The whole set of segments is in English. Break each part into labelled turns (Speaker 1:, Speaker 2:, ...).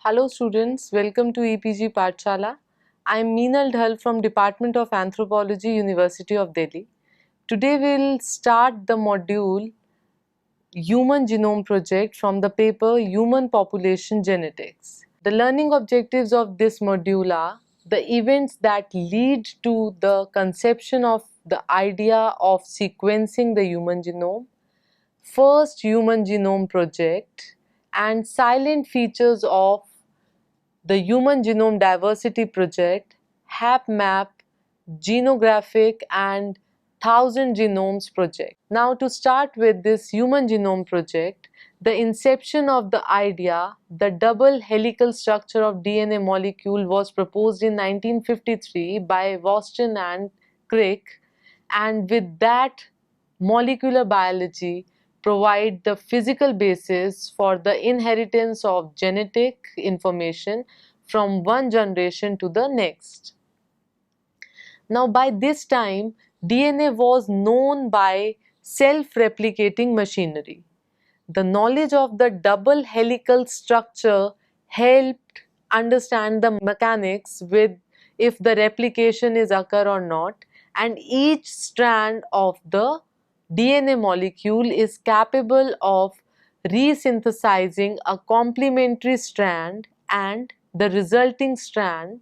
Speaker 1: Hello students, welcome to EPG Pathshala. I am Meenal Dhal from Department of Anthropology, University of Delhi. Today we will start the module Human Genome Project from the paper Human Population Genetics. The learning objectives of this module are the events that lead to the conception of the idea of sequencing the human genome, first Human Genome Project, and silent features of the Human Genome Diversity Project, HapMap, Genographic and Thousand Genomes Project. Now to start with this Human Genome Project, the inception of the idea, the double helical structure of DNA molecule was proposed in 1953 by Watson and Crick, and with that molecular biology provide the physical basis for the inheritance of genetic information from one generation to the next. Now by this time, DNA was known by self-replicating machinery. The knowledge of the double helical structure helped understand the mechanics with if the replication is occur or not, and each strand of the DNA molecule is capable of resynthesizing a complementary strand, and the resulting strand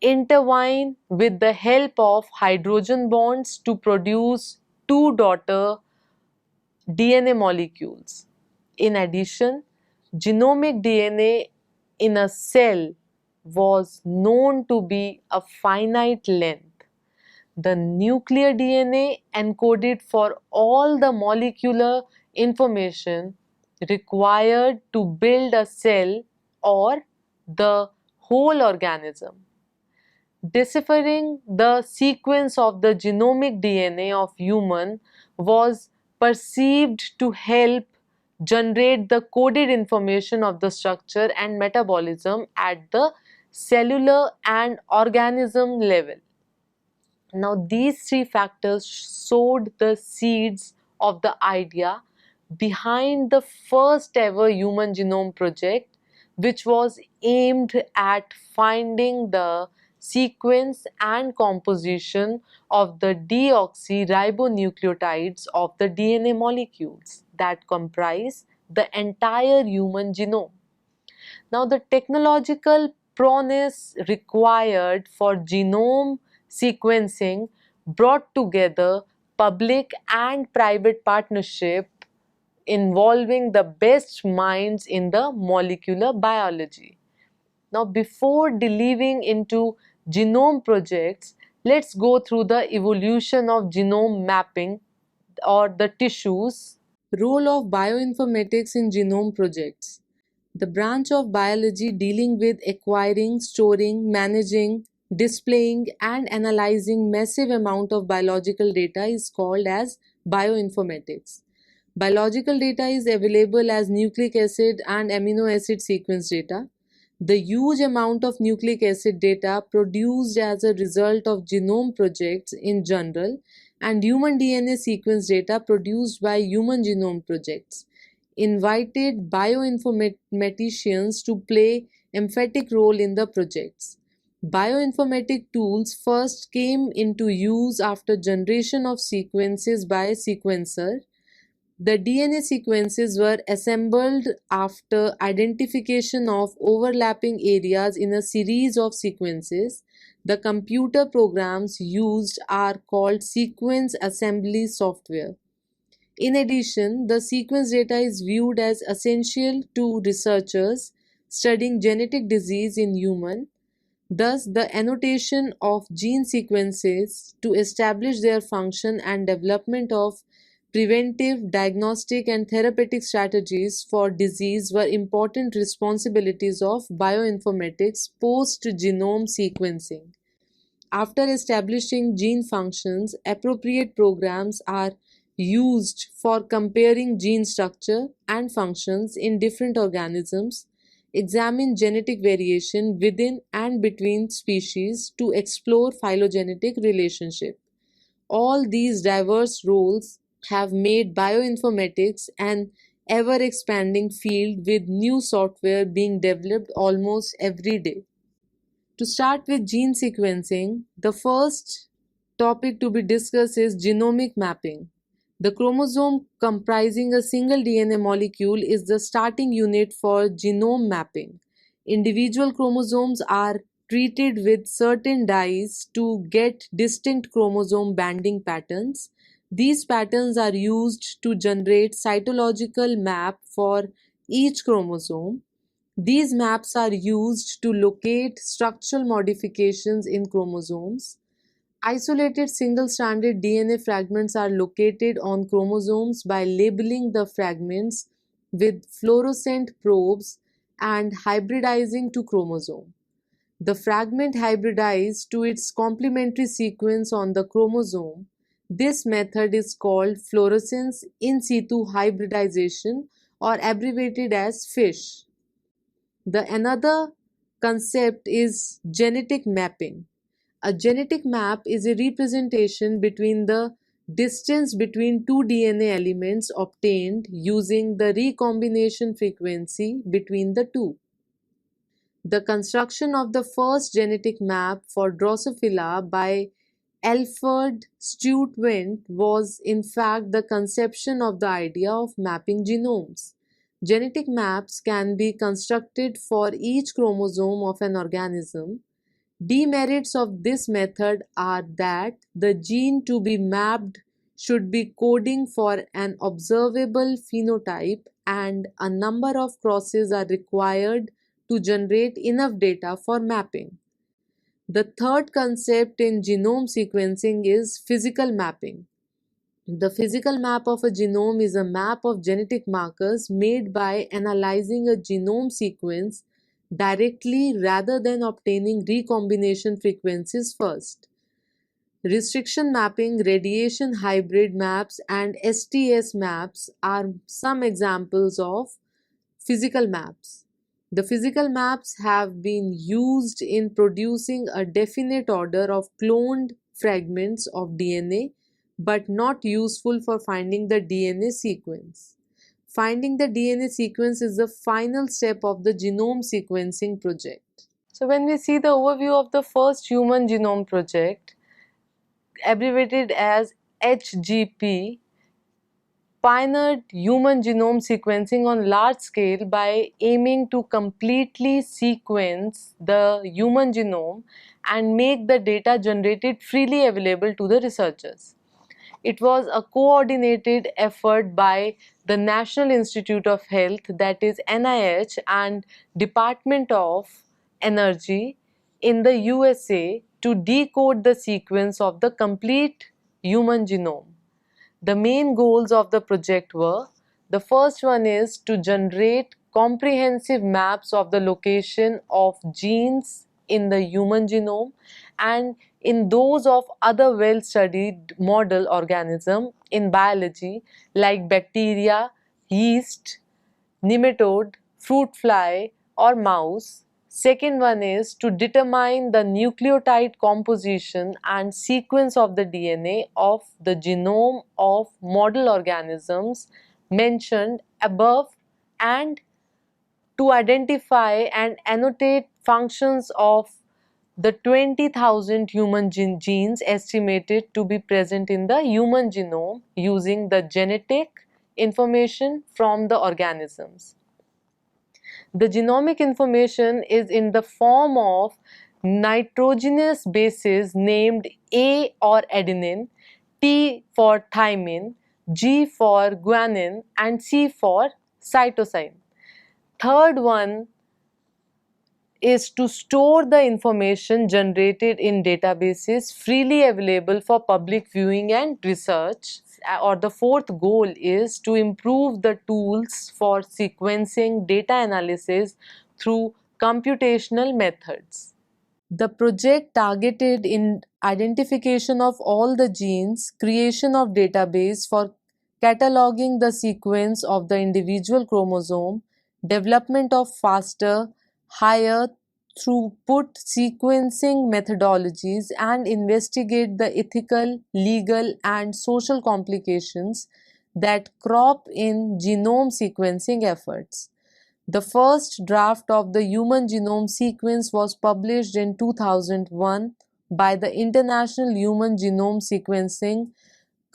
Speaker 1: intertwine with the help of hydrogen bonds to produce two daughter DNA molecules. In addition, genomic DNA in a cell was known to be a finite length. The nuclear DNA encoded for all the molecular information required to build a cell or the whole organism. Deciphering the sequence of the genomic DNA of human was perceived to help generate the coded information of the structure and metabolism at the cellular and organism level. Now these three factors sowed the seeds of the idea behind the first ever Human Genome Project, which was aimed at finding the sequence and composition of the deoxyribonucleotides of the DNA molecules that comprise the entire human genome. Now the technological prowess required for genome sequencing brought together public and private partnership involving the best minds in the molecular biology. Now before delving into genome projects, let's go through the evolution of genome mapping or the tissues. Role of bioinformatics in genome projects. The branch of biology dealing with acquiring, storing, managing, displaying and analyzing massive amount of biological data is called as bioinformatics. Biological data is available as nucleic acid and amino acid sequence data. The huge amount of nucleic acid data produced as a result of genome projects in general and human DNA sequence data produced by human genome projects invited bioinformaticians to play emphatic role in the projects. Bioinformatic tools first came into use after generation of sequences by sequencer. The DNA sequences were assembled after identification of overlapping areas in a series of sequences. The computer programs used are called sequence assembly software. In addition, the sequence data is viewed as essential to researchers studying genetic disease in human. Thus, the annotation of gene sequences to establish their function and development of preventive, diagnostic and therapeutic strategies for disease were important responsibilities of bioinformatics post-genome sequencing. After establishing gene functions, appropriate programs are used for comparing gene structure and functions in different organisms, examine genetic variation within and between species to explore phylogenetic relationship. All these diverse roles have made bioinformatics an ever-expanding field with new software being developed almost every day. To start with gene sequencing, the first topic to be discussed is genomic mapping. The chromosome comprising a single DNA molecule is the starting unit for genome mapping. Individual chromosomes are treated with certain dyes to get distinct chromosome banding patterns. These patterns are used to generate cytological map for each chromosome. These maps are used to locate structural modifications in chromosomes. Isolated single-stranded DNA fragments are located on chromosomes by labeling the fragments with fluorescent probes and hybridizing to chromosome. The fragment hybridized to its complementary sequence on the chromosome. This method is called fluorescence in situ hybridization, or abbreviated as FISH. The another concept is genetic mapping. A genetic map is a representation between the distance between two DNA elements obtained using the recombination frequency between the two. The construction of the first genetic map for Drosophila by Alfred Sturtevant was in fact the conception of the idea of mapping genomes. Genetic maps can be constructed for each chromosome of an organism. Demerits of this method are that the gene to be mapped should be coding for an observable phenotype, and a number of crosses are required to generate enough data for mapping. The third concept in genome sequencing is physical mapping. The physical map of a genome is a map of genetic markers made by analyzing a genome sequence directly rather than obtaining recombination frequencies first. Restriction mapping, radiation hybrid maps, and STS maps are some examples of physical maps. The physical maps have been used in producing a definite order of cloned fragments of DNA, but not useful for finding the DNA sequence. Finding the DNA sequence is the final step of the genome sequencing project. So when we see the overview of the first human genome project, abbreviated as HGP, pioneered human genome sequencing on large scale by aiming to completely sequence the human genome and make the data generated freely available to the researchers. It was a coordinated effort by the National Institute of Health, that is NIH, and Department of Energy in the USA to decode the sequence of the complete human genome. The main goals of the project were: the first one is to generate comprehensive maps of the location of genes in the human genome and in those of other well-studied model organisms in biology like bacteria, yeast, nematode, fruit fly or mouse. Second one is to determine the nucleotide composition and sequence of the DNA of the genome of model organisms mentioned above, and to identify and annotate functions of the 20,000 human genes estimated to be present in the human genome using the genetic information from the organisms. The genomic information is in the form of nitrogenous bases named A or adenine, T for thymine, G for guanine, and C for cytosine. Third one is to store the information generated in databases freely available for public viewing and research. Or the fourth goal is to improve the tools for sequencing data analysis through computational methods. The project targeted in identification of all the genes, creation of database for cataloging the sequence of the individual chromosome, development of faster, higher throughput sequencing methodologies, and investigate the ethical, legal, and social complications that crop in genome sequencing efforts. The first draft of the human genome sequence was published in 2001 by the International Human Genome Sequencing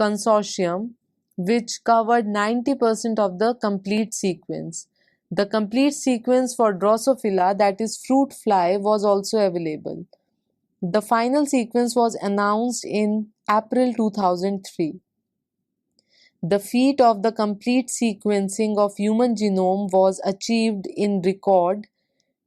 Speaker 1: Consortium, which covered 90% of the complete sequence. The complete sequence for Drosophila, that is fruit fly, was also available. The final sequence was announced in April 2003. The feat of the complete sequencing of human genome was achieved in record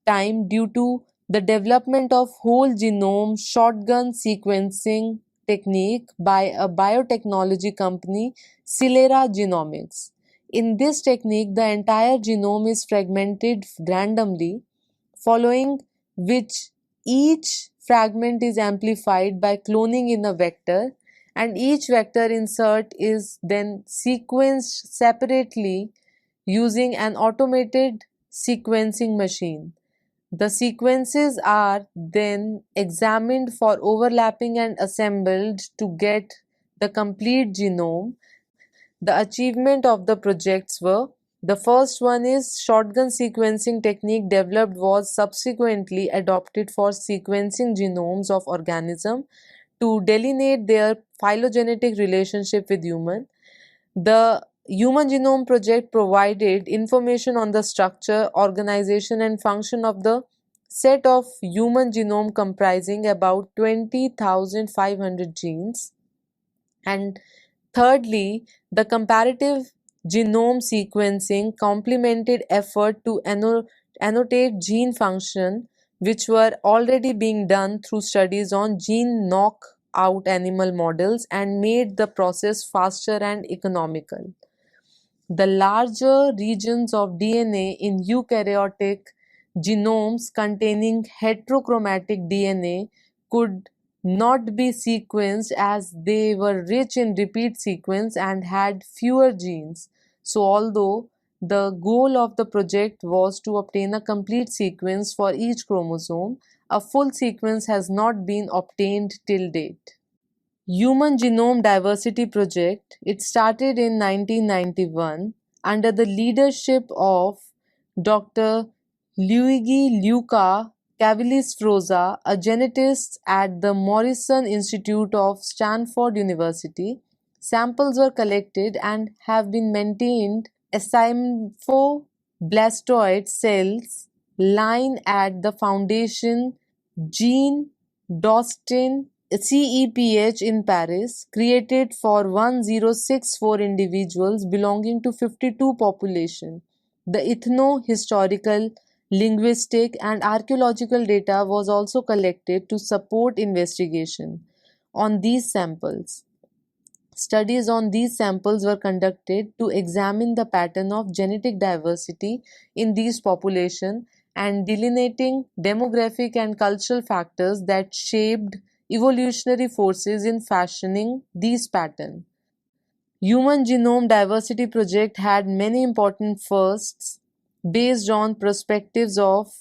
Speaker 1: time due to the development of whole genome shotgun sequencing technique by a biotechnology company, Celera Genomics. In this technique, the entire genome is fragmented randomly, following which each fragment is amplified by cloning in a vector, and each vector insert is then sequenced separately using an automated sequencing machine. The sequences are then examined for overlapping and assembled to get the complete genome. The achievement of the projects were: the first one is shotgun sequencing technique developed was subsequently adopted for sequencing genomes of organisms to delineate their phylogenetic relationship with human. The Human Genome Project provided information on the structure, organization, and function of the set of human genome comprising about 20,500 genes. And thirdly, the comparative genome sequencing complemented effort to annotate gene function, which were already being done through studies on gene knockout animal models, and made the process faster and economical. The larger regions of DNA in eukaryotic genomes containing heterochromatic DNA could not be sequenced as they were rich in repeat sequence and had fewer genes. So, although the goal of the project was to obtain a complete sequence for each chromosome, a full sequence has not been obtained till date. Human Genome Diversity Project, it started in 1991 under the leadership of Dr. Luigi Luca Cavalli-Sforza, a genetist at the Morrison Institute of Stanford University. Samples were collected and have been maintained asympho-blastoid cells line at the Foundation Jean Dostin CEPH in Paris, created for 1064 individuals belonging to 52 population. The ethno-historical, linguistic, and archaeological data was also collected to support investigation on these samples. Studies on these samples were conducted to examine the pattern of genetic diversity in these populations and delineating demographic and cultural factors that shaped evolutionary forces in fashioning these patterns. Human Genome Diversity Project had many important firsts based on perspectives of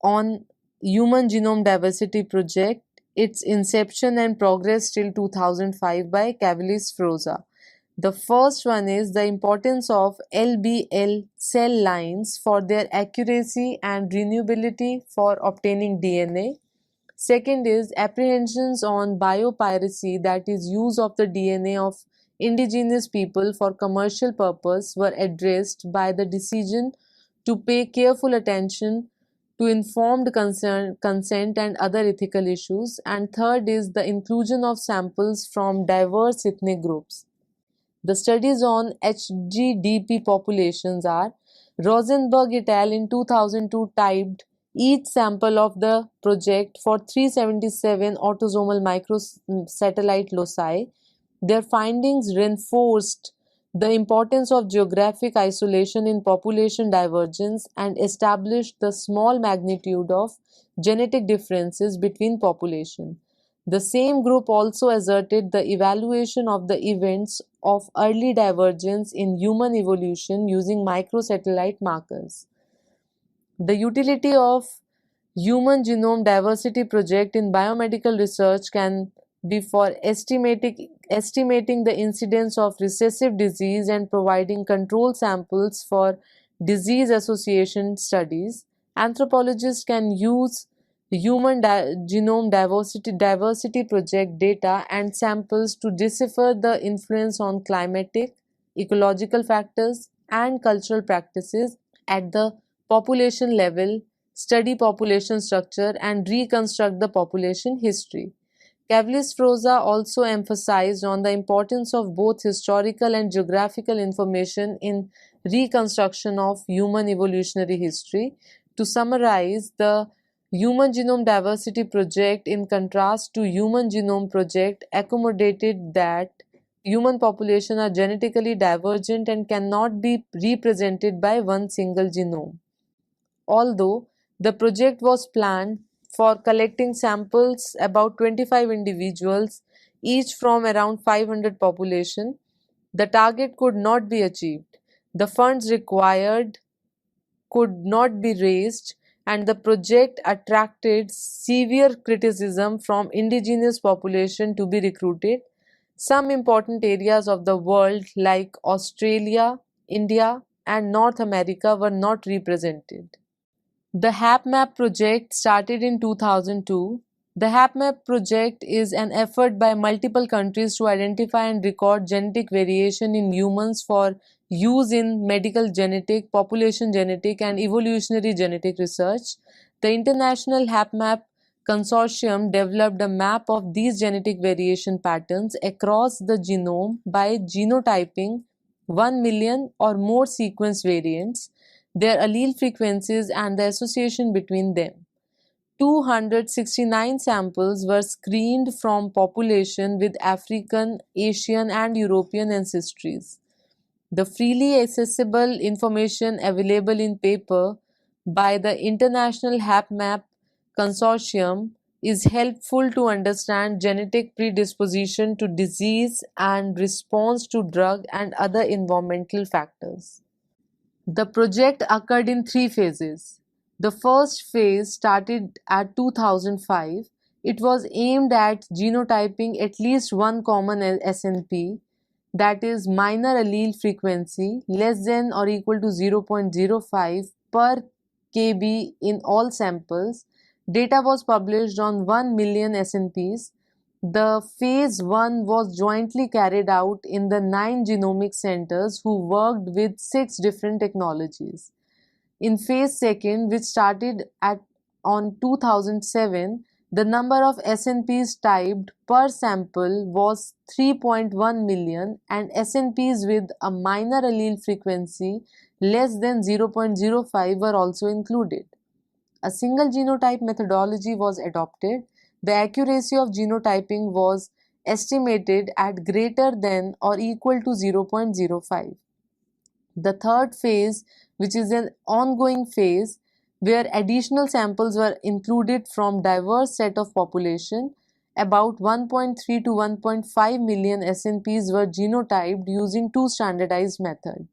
Speaker 1: on Human Genome Diversity Project, its inception and progress till 2005 by Cavalli-Sforza. The first one is the importance of LBL cell lines for their accuracy and renewability for obtaining DNA. Second is apprehensions on biopiracy, that is use of the DNA of indigenous people for commercial purpose, were addressed by the decision to pay careful attention to informed consent and other ethical issues. And third is the inclusion of samples from diverse ethnic groups. The studies on HGDP populations are: Rosenberg et al. In 2002 typed each sample of the project for 377 autosomal microsatellite loci. Their findings reinforced the importance of geographic isolation in population divergence and established the small magnitude of genetic differences between population. The same group also asserted the evaluation of the events of early divergence in human evolution using microsatellite markers. The utility of Human Genome Diversity Project in biomedical research can be for estimating estimating the incidence of recessive disease and providing control samples for disease association studies. Anthropologists can use human genome diversity project data and samples to decipher the influence on climatic, ecological factors, and cultural practices at the population level, study population structure, and reconstruct the population history. Cavalli-Sforza also emphasized on the importance of both historical and geographical information in reconstruction of human evolutionary history. To summarize, the Human Genome Diversity Project, in contrast to Human Genome Project, accommodated that human population are genetically divergent and cannot be represented by one single genome. Although the project was planned for collecting samples about 25 individuals, each from around 500 population, the target could not be achieved. The funds required could not be raised, and the project attracted severe criticism from indigenous population to be recruited. Some important areas of the world like Australia, India, and North America were not represented. The HapMap project started in 2002. The HapMap project is an effort by multiple countries to identify and record genetic variation in humans for use in medical genetic, population genetic, and evolutionary genetic research. The International HapMap Consortium developed a map of these genetic variation patterns across the genome by genotyping 1 million or more sequence variants, their allele frequencies, and the association between them. 269 samples were screened from population with African, Asian, and European ancestries. The freely accessible information available in paper by the International HapMap Consortium is helpful to understand genetic predisposition to disease and response to drug and other environmental factors. The project occurred in three phases. The first phase started at 2005. It was aimed at genotyping at least one common SNP, that is minor allele frequency less than or equal to 0.05 per kb in all samples. Data was published on 1 million SNPs. The phase 1 was jointly carried out in the 9 genomic centers who worked with 6 different technologies. In phase 2, which started at on 2007, the number of SNPs typed per sample was 3.1 million, and SNPs with a minor allele frequency less than 0.05 were also included. A single genotype methodology was adopted. The accuracy of genotyping was estimated at greater than or equal to 0.05. The third phase, which is an ongoing phase where additional samples were included from diverse set of population, about 1.3 to 1.5 million SNPs were genotyped using two standardized methods.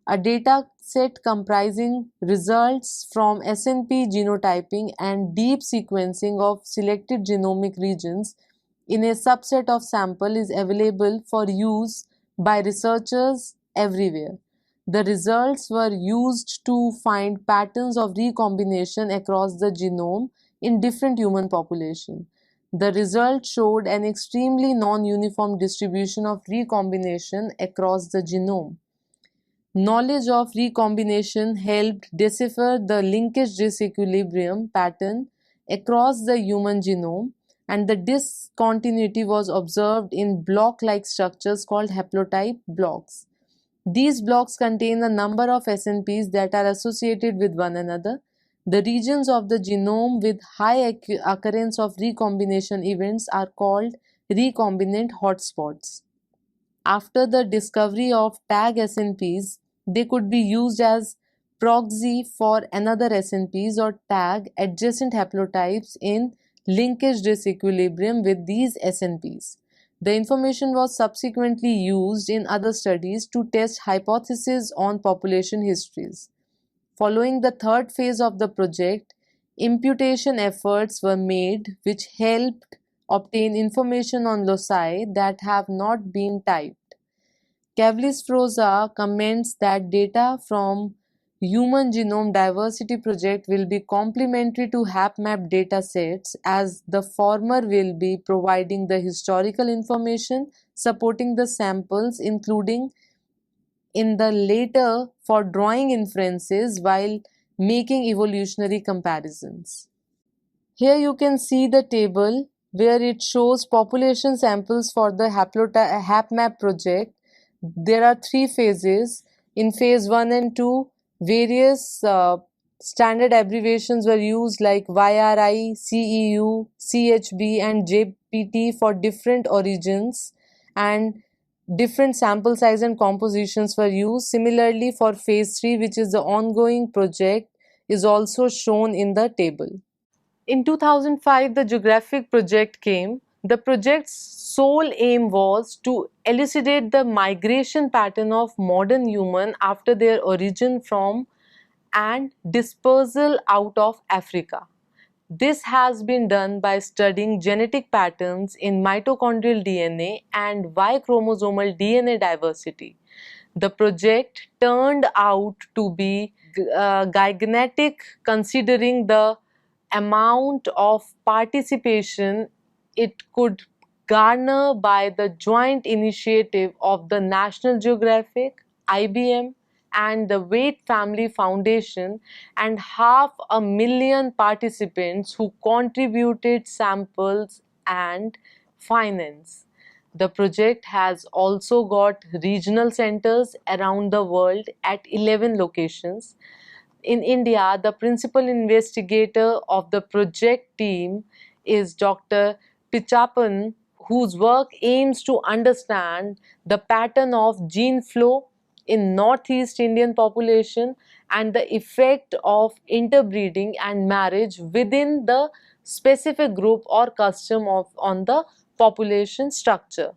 Speaker 1: A data set comprising results from SNP genotyping and deep sequencing of selected genomic regions in a subset of sample is available for use by researchers everywhere. The results were used to find patterns of recombination across the genome in different human populations. The result showed an extremely non-uniform distribution of recombination across the genome. Knowledge of recombination helped decipher the linkage disequilibrium pattern across the human genome, and the discontinuity was observed in block-like structures called haplotype blocks. These blocks contain a number of SNPs that are associated with one another. The regions of the genome with high occurrence of recombination events are called recombinant hotspots. After the discovery of tag SNPs, they could be used as proxy for another SNPs or tag adjacent haplotypes in linkage disequilibrium with these SNPs. The information was subsequently used in other studies to test hypotheses on population histories. Following the third phase of the project, imputation efforts were made which helped obtain information on loci that have not been typed. Kavlis-Froza comments that data from Human Genome Diversity Project will be complementary to HapMap datasets, as the former will be providing the historical information supporting the samples, including in the later for drawing inferences while making evolutionary comparisons. Here you can see the table where it shows population samples for the HapMap project. There are three phases. In phase 1 and 2, various standard abbreviations were used like YRI, CEU, CHB, and JPT for different origins, and different sample size and compositions were used. Similarly, for phase 3, which is the ongoing project, is also shown in the table. In 2005, the Geographic project came. The project's sole aim was to elucidate the migration pattern of modern human after their origin from and dispersal out of Africa. This has been done by studying genetic patterns in mitochondrial DNA and Y chromosomal DNA diversity. The project turned out to be gigantic, considering the amount of participation it could garner by the joint initiative of the National Geographic, IBM, and the Waite Family Foundation, and 500,000 participants who contributed samples and finance. The project has also got regional centers around the world at 11 locations. In India, the principal investigator of the project team is Dr. Pichappan, whose work aims to understand the pattern of gene flow in Northeast Indian population and the effect of interbreeding and marriage within the specific group or custom on the population structure.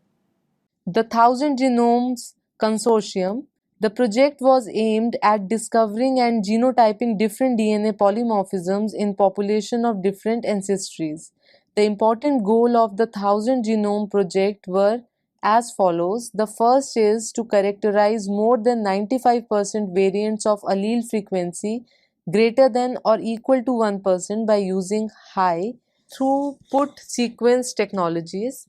Speaker 1: The Thousand Genomes Consortium. The project was aimed at discovering and genotyping different DNA polymorphisms in population of different ancestries. The important goal of the Thousand Genome Project were as follows. The first is to characterize more than 95% variants of allele frequency greater than or equal to 1% by using high throughput sequence technologies.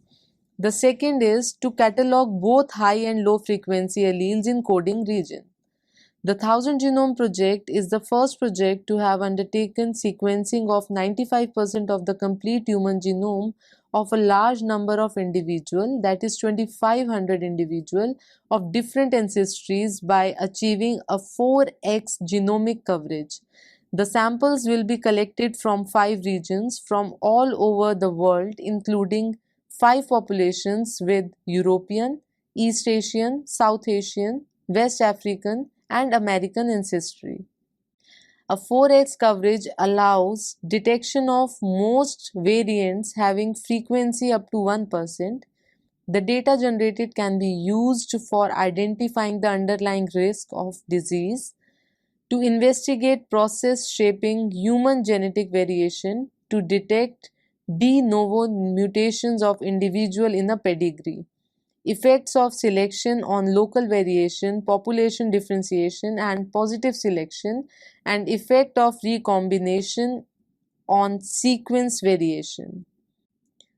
Speaker 1: The second is to catalog both high and low frequency alleles in coding region. The Thousand Genome Project is the first project to have undertaken sequencing of 95% of the complete human genome of a large number of individuals, that is 2500 individuals of different ancestries, by achieving a 4x genomic coverage. The samples will be collected from 5 regions from all over the world, including 5 populations with European, East Asian, South Asian, West African, and American ancestry. A 4x coverage allows detection of most variants having frequency up to 1%. The data generated can be used for identifying the underlying risk of disease, to investigate process shaping human genetic variation, to detect de novo mutations of individual in a pedigree, effects of selection on local variation, population differentiation and positive selection, and effect of recombination on sequence variation.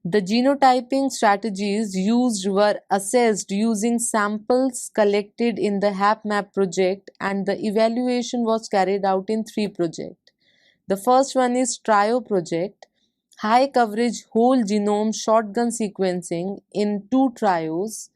Speaker 1: The genotyping strategies used were assessed using samples collected in the HapMap project, and the evaluation was carried out in 3 projects. The first one is TRIO project, high coverage whole genome shotgun sequencing in 2 trios,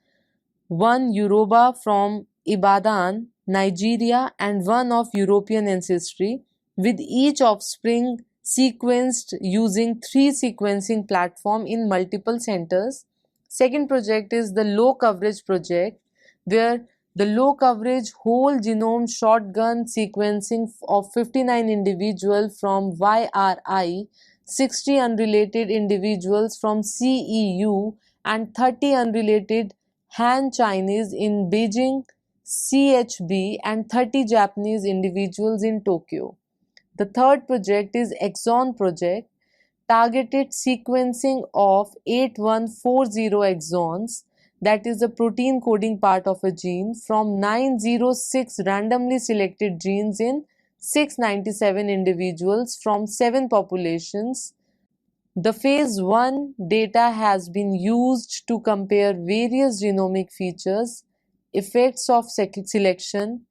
Speaker 1: one Yoruba from Ibadan, Nigeria, and one of European ancestry, with each offspring sequenced using 3 sequencing platform in multiple centers. Second project is the low coverage project, where the low coverage whole genome shotgun sequencing of 59 individuals from YRI, 60 unrelated individuals from CEU, and 30 unrelated Han Chinese in Beijing, CHB, and 30 Japanese individuals in Tokyo. The third project is Exon project, targeted sequencing of 8140 exons, that is the protein coding part of a gene, from 906 randomly selected genes in 697 individuals from 7 populations. The phase 1 data has been used to compare various genomic features, effects of selection,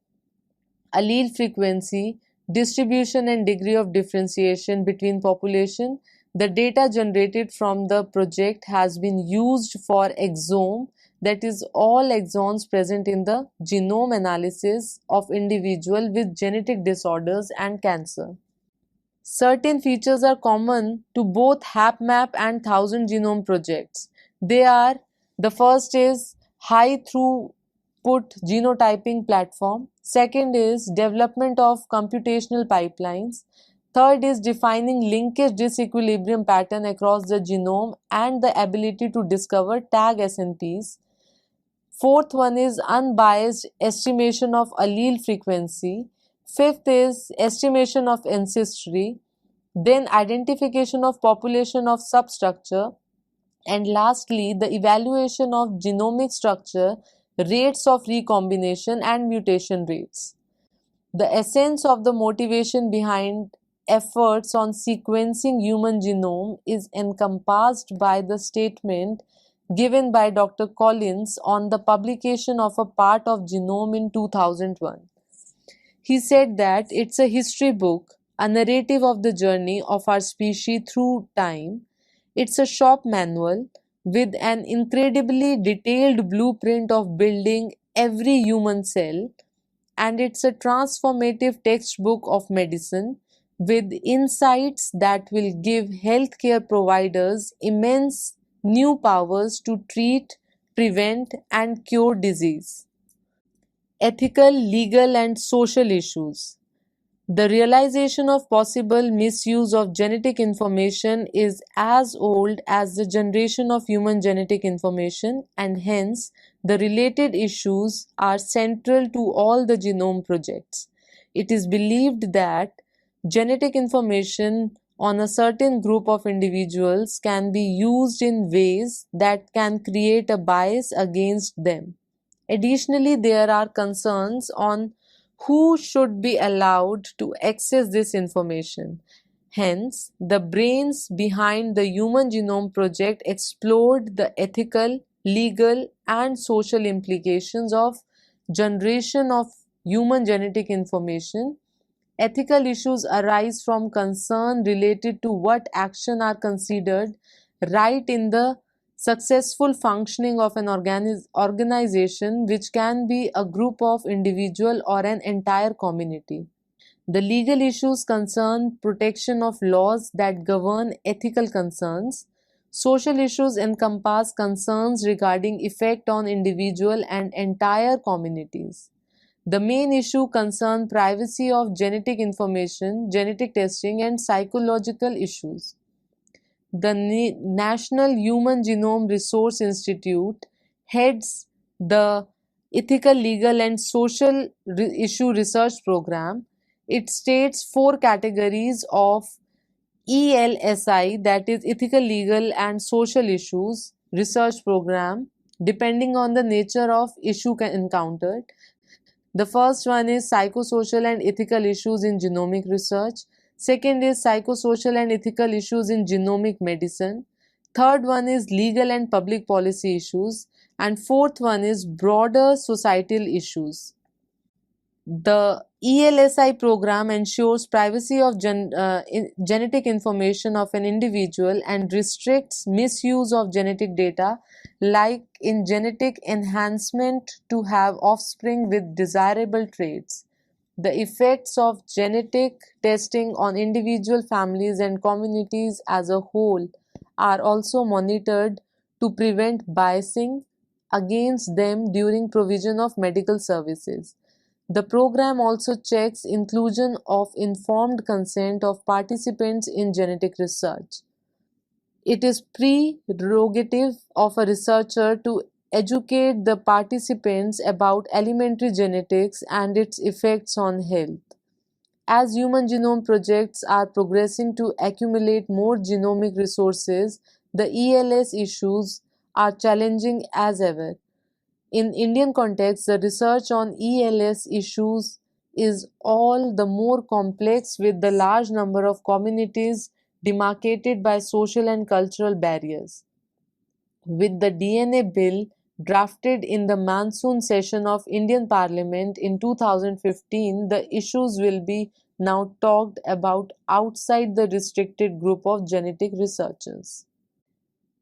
Speaker 1: allele frequency, distribution and degree of differentiation between population. The data generated from the project has been used for exome, that is all exons present in the genome analysis of individual with genetic disorders and cancer. Certain features are common to both HapMap and Thousand Genome projects. They are: the first is high throughput genotyping platform. Second is development of computational pipelines. Third is defining linkage disequilibrium pattern across the genome and the ability to discover tag SNPs. Fourth one is unbiased estimation of allele frequency. Fifth is estimation of ancestry. Then identification of population of substructure. And lastly, the evaluation of genomic structure, rates of recombination and mutation rates. The essence of the motivation behind efforts on sequencing human genome is encompassed by the statement given by Dr. Collins on the publication of a part of genome in 2001. He said that it's a history book, a narrative of the journey of our species through time. It's a shop manual with an incredibly detailed blueprint of building every human cell, and it's a transformative textbook of medicine with insights that will give healthcare providers immense new powers to treat, prevent, and cure disease. Ethical, legal, and social issues. The realization of possible misuse of genetic information is as old as the generation of human genetic information, and hence the related issues are central to all the genome projects. It is believed that genetic information on a certain group of individuals can be used in ways that can create a bias against them. Additionally, there are concerns on who should be allowed to access this information. Hence, the brains behind the Human Genome Project explored the ethical, legal, and social implications of generation of human genetic information. Ethical issues arise from concern related to what action are considered right in the successful functioning of an organization, which can be a group of individual or an entire community. The legal issues concern protection of laws that govern ethical concerns. Social issues encompass concerns regarding effect on individual and entire communities. The main issue concerns privacy of genetic information, genetic testing, and psychological issues. The National Human Genome Resource Institute heads the Ethical, Legal, and Social Issue Research Program. It states 4 categories of ELSI, that is Ethical, Legal, and Social Issues Research Program, depending on the nature of issue encountered. The first one is psychosocial and ethical issues in genomic research. Second is psychosocial and ethical issues in genomic medicine. Third one is legal and public policy issues. And fourth one is broader societal issues. The ELSI program ensures privacy of genetic information of an individual and restricts misuse of genetic data, like in genetic enhancement to have offspring with desirable traits. The effects of genetic testing on individual families and communities as a whole are also monitored to prevent biasing against them during provision of medical services. The program also checks inclusion of informed consent of participants in genetic research. It is prerogative of a researcher to educate the participants about elementary genetics and its effects on health. As human genome projects are progressing to accumulate more genomic resources, the ELS issues are challenging as ever. In Indian context, the research on ELS issues is all the more complex with the large number of communities demarcated by social and cultural barriers. With the DNA bill drafted in the monsoon session of Indian Parliament in 2015, the issues will be now talked about outside the restricted group of genetic researchers.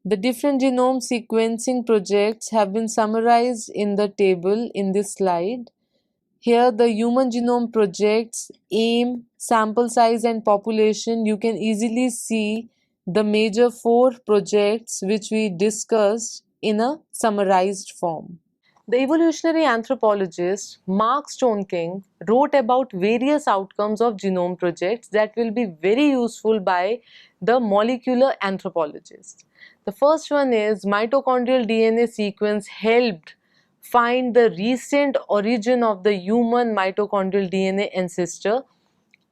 Speaker 1: The different genome sequencing projects have been summarized in the table in this slide. Here, the Human Genome Project's aim, sample size, and population. You can easily see the major four projects which we discussed in a summarized form. The evolutionary anthropologist Mark Stoneking wrote about various outcomes of genome projects that will be very useful by the molecular anthropologist. The first one is mitochondrial DNA sequence helped find the recent origin of the human mitochondrial DNA ancestor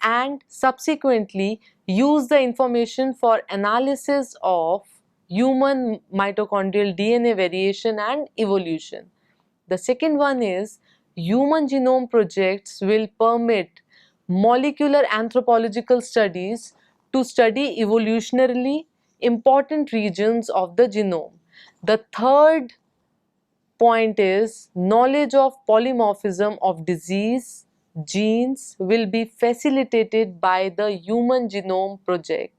Speaker 1: and subsequently use the information for analysis of human mitochondrial DNA variation and evolution. The second one is human genome projects will permit molecular anthropological studies to study evolutionarily important regions of the genome. The third point is knowledge of polymorphism of disease genes will be facilitated by the Human Genome Project.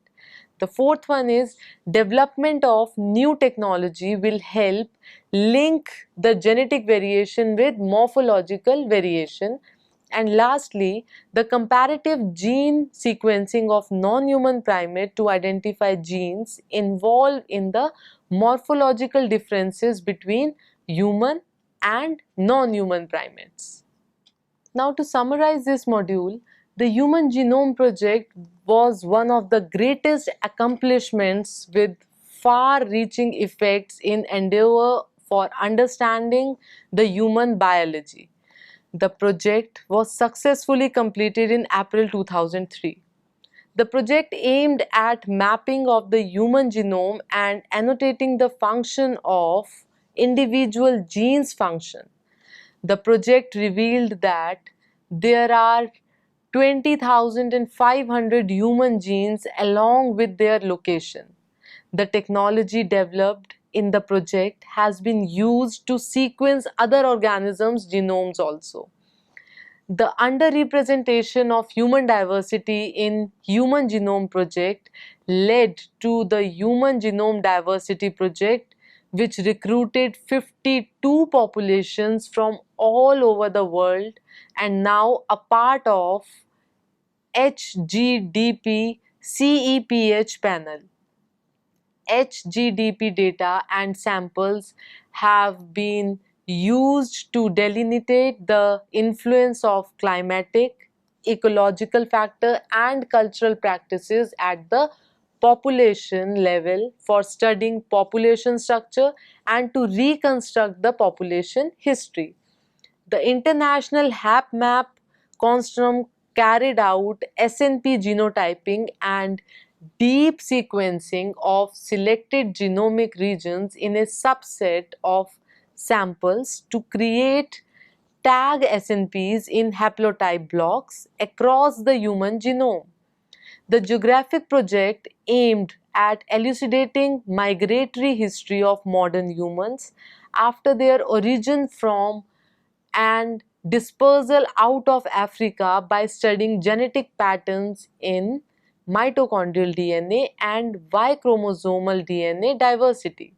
Speaker 1: The fourth one is development of new technology will help link the genetic variation with morphological variation. And lastly, the comparative gene sequencing of non-human primate to identify genes involved in the morphological differences between human and non-human primates. Now, to summarize this module, the Human Genome Project was one of the greatest accomplishments with far-reaching effects in endeavor for understanding the human biology. The project was successfully completed in April 2003. The project aimed at mapping of the human genome and annotating the function of individual genes function. The project revealed that there are 20,500 human genes along with their location. The technology developed in the project has been used to sequence other organisms' genomes also. The underrepresentation of human diversity in Human Genome Project led to the Human Genome Diversity Project, which recruited 52 populations from all over the world and now a part of HGDP CEPH panel. HGDP data and samples have been used to delineate the influence of climatic, ecological factor and cultural practices at the population level for studying population structure and to reconstruct the population history. The International HapMap Consortium carried out SNP genotyping and deep sequencing of selected genomic regions in a subset of samples to create tag SNPs in haplotype blocks across the human genome. The geographic project aimed at elucidating migratory history of modern humans after their origin from and dispersal out of Africa by studying genetic patterns in mitochondrial DNA and Y chromosomal DNA diversity.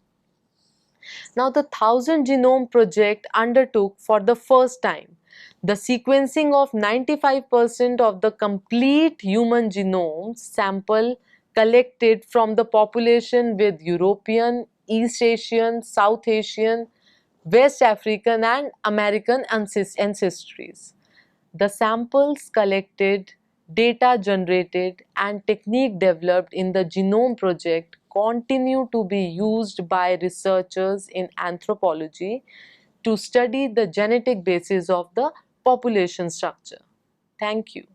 Speaker 1: Now, the 1000 Genome Project undertook for the first time the sequencing of 95% of the complete human genome sample collected from the population with European, East Asian, South Asian, West African and American ancestries. The samples collected, data generated and technique developed in the Genome Project continue to be used by researchers in anthropology to study the genetic basis of the population structure. Thank you.